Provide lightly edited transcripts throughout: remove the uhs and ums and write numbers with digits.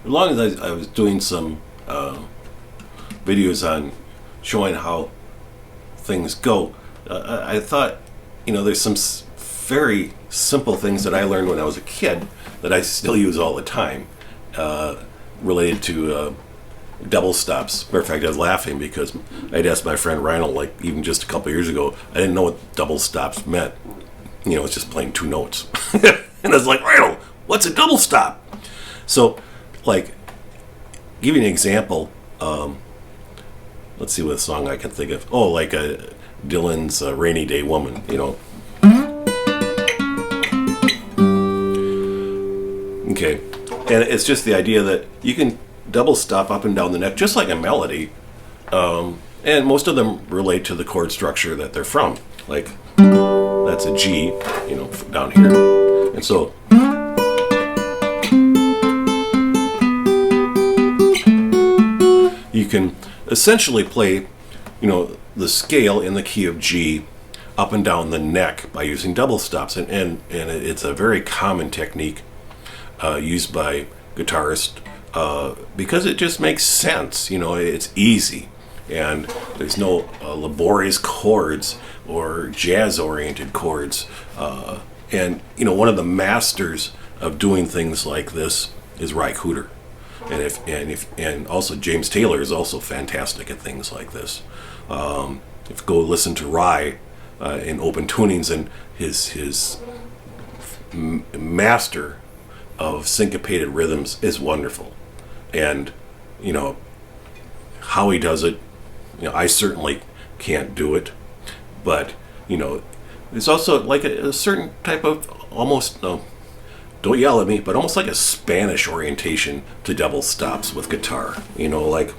as long as I was doing some videos on showing how things go, I thought, there's some very simple things that I learned when I was a kid that I still use all the time, related to double stops. Matter of fact, I was laughing because I'd asked my friend Reinald, like even just a couple years ago, I didn't know what double stops meant. It's just playing two notes. And I was like, Reinald, what's a double stop? So, like, give you an example. Let's see what song I can think of. Oh, like Dylan's Rainy Day Woman, Okay. And it's just the idea that you can double stop up and down the neck just like a melody. And most of them relate to the chord structure that they're from. Like, that's a G, down here. And so you can essentially play, the scale in the key of G up and down the neck by using double stops. And it's a very common technique used by guitarists because it just makes sense. It's easy. And there's no laborious chords or jazz-oriented chords. And one of the masters of doing things like this is Ry Cooder. And also James Taylor is also fantastic at things like this. If you go listen to Ry in open tunings, and his master of syncopated rhythms is wonderful. And how he does it, I certainly can't do it, but there's also like a certain type of almost, don't yell at me, but almost like a Spanish orientation to double stops with guitar. Like.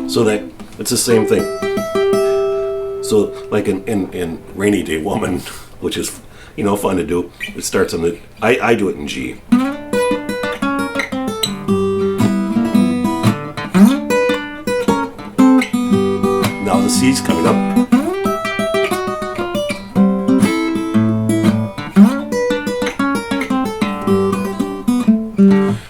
So it's the same thing. So like in Rainy Day Woman, which is fun to do, it starts on the, I do it in G. Now the C's coming up.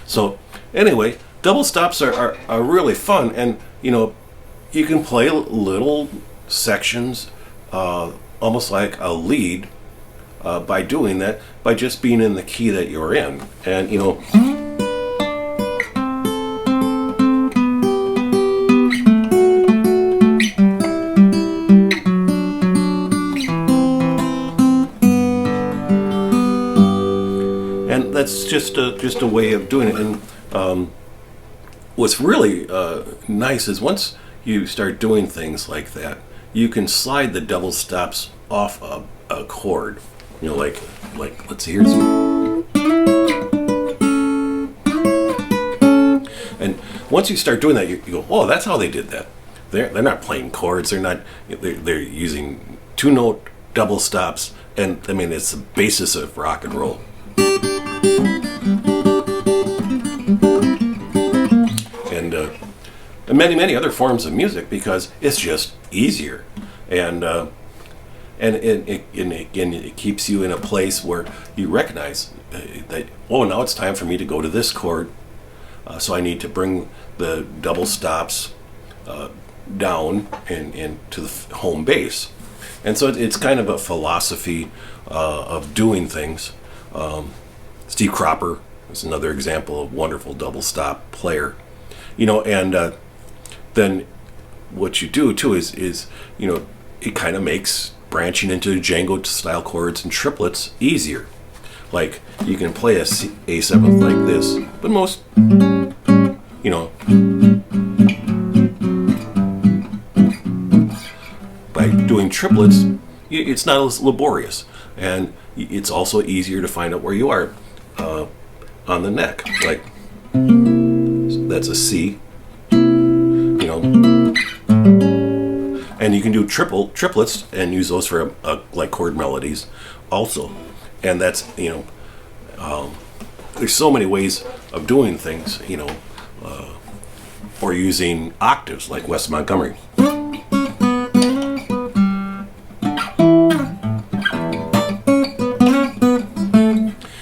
So anyway, double stops are really fun, and you can play little sections almost like a lead by doing that, by just being in the key that you're in. And and that's just a way of doing it. And what's really nice is once you start doing things like that, you can slide the double stops off a chord. Like let's see, here's. And once you start doing that, you go, oh, that's how they did that. They're not playing chords. They're using two note double stops, and it's the basis of rock and roll. And many other forms of music, because it's just easier, and it keeps you in a place where you recognize that, oh, now it's time for me to go to this chord, so I need to bring the double stops down and to the home base. And so it's kind of a philosophy of doing things. Steve Cropper is another example of wonderful double stop player. And then what you do too is it kind of makes branching into Django style chords and triplets easier. Like, you can play A7 like this, but most by doing triplets, it's not as laborious, and it's also easier to find out where you are on the neck. Like, that's a C, and you can do triplets and use those for like chord melodies also. And that's, there's so many ways of doing things, or using octaves like Wes Montgomery.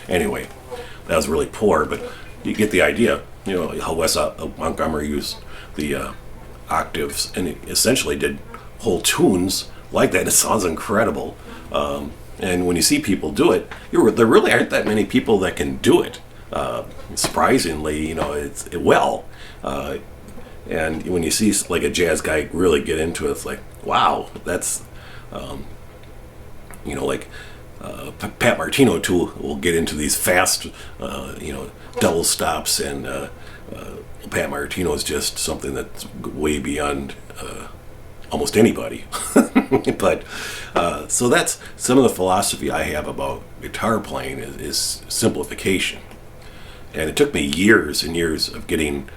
Anyway, that was really poor, but you get the idea. You know how Wes Montgomery used the octaves, and he essentially did whole tunes like that. It sounds incredible. And when you see people do it, there really aren't that many people that can do it. Surprisingly, it's well. And when you see like a jazz guy really get into it, it's like, wow, that's, like Pat Martino too will get into these fast, double stops, and Pat Martino is just something that's way beyond almost anybody. But so that's some of the philosophy I have about guitar playing is simplification. And it took me years and years of getting,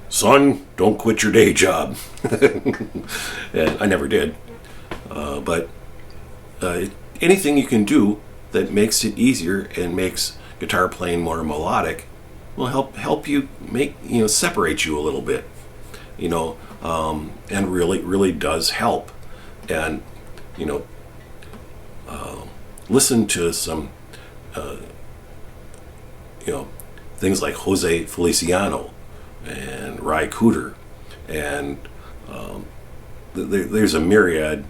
son, don't quit your day job. And I never did. But anything you can do that makes it easier and makes guitar playing more melodic will help you separate you a little bit, and really does help. And listen to some things like Jose Feliciano and Ry Cooder, and there's a myriad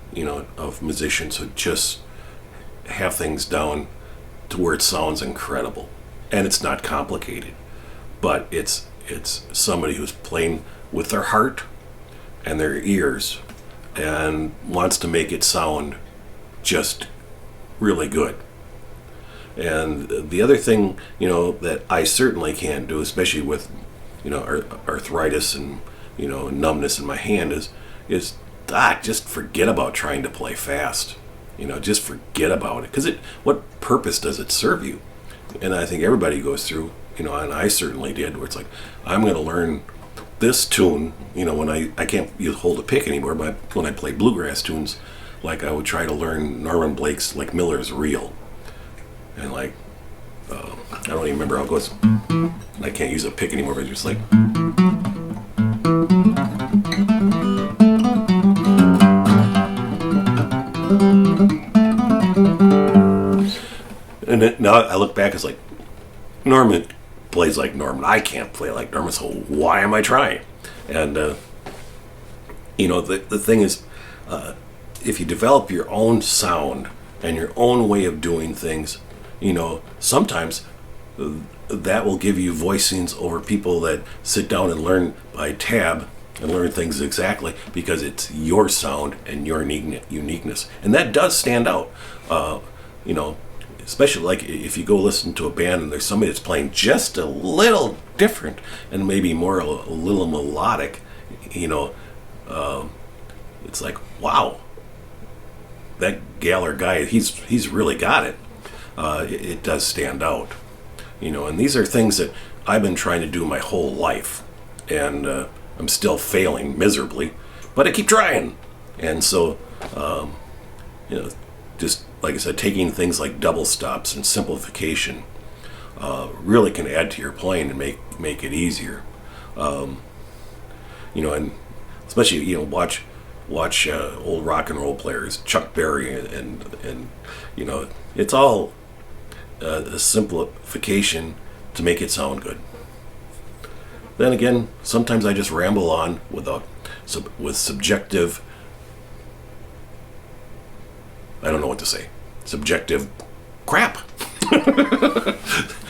of musicians who just have things down to where it sounds incredible, and it's not complicated, but it's somebody who's playing with their heart and their ears and wants to make it sound just really good. And the other thing, that I certainly can't do, especially with, arthritis and, numbness in my hand, is just forget about trying to play fast. Just forget about it. Because what purpose does it serve you? And I think everybody goes through, and I certainly did, where it's like, I'm going to learn this tune, when I can't hold a pick anymore, but when I play bluegrass tunes, like I would try to learn Norman Blake's, like, Miller's Reel. And like, I don't even remember how it goes. I can't use a pick anymore, but it's just like. And then, now I look back, it's like, Norman plays like Norman. I can't play like Norman, so why am I trying? And, the thing is, if you develop your own sound and your own way of doing things, sometimes that will give you voicings over people that sit down and learn by tab and learn things exactly because it's your sound and your uniqueness. And that does stand out, especially like if you go listen to a band and there's somebody that's playing just a little different and maybe more a little melodic, it's like, wow, that gal or guy, he's really got it. It does stand out, and these are things that I've been trying to do my whole life, and I'm still failing miserably, but I keep trying. And so, just like I said, taking things like double stops and simplification really can add to your playing and make it easier. And especially watch old rock and roll players, Chuck Berry, and it's all a simplification to make it sound good. Then again, sometimes I just ramble on with subjective, I don't know what to say, subjective crap.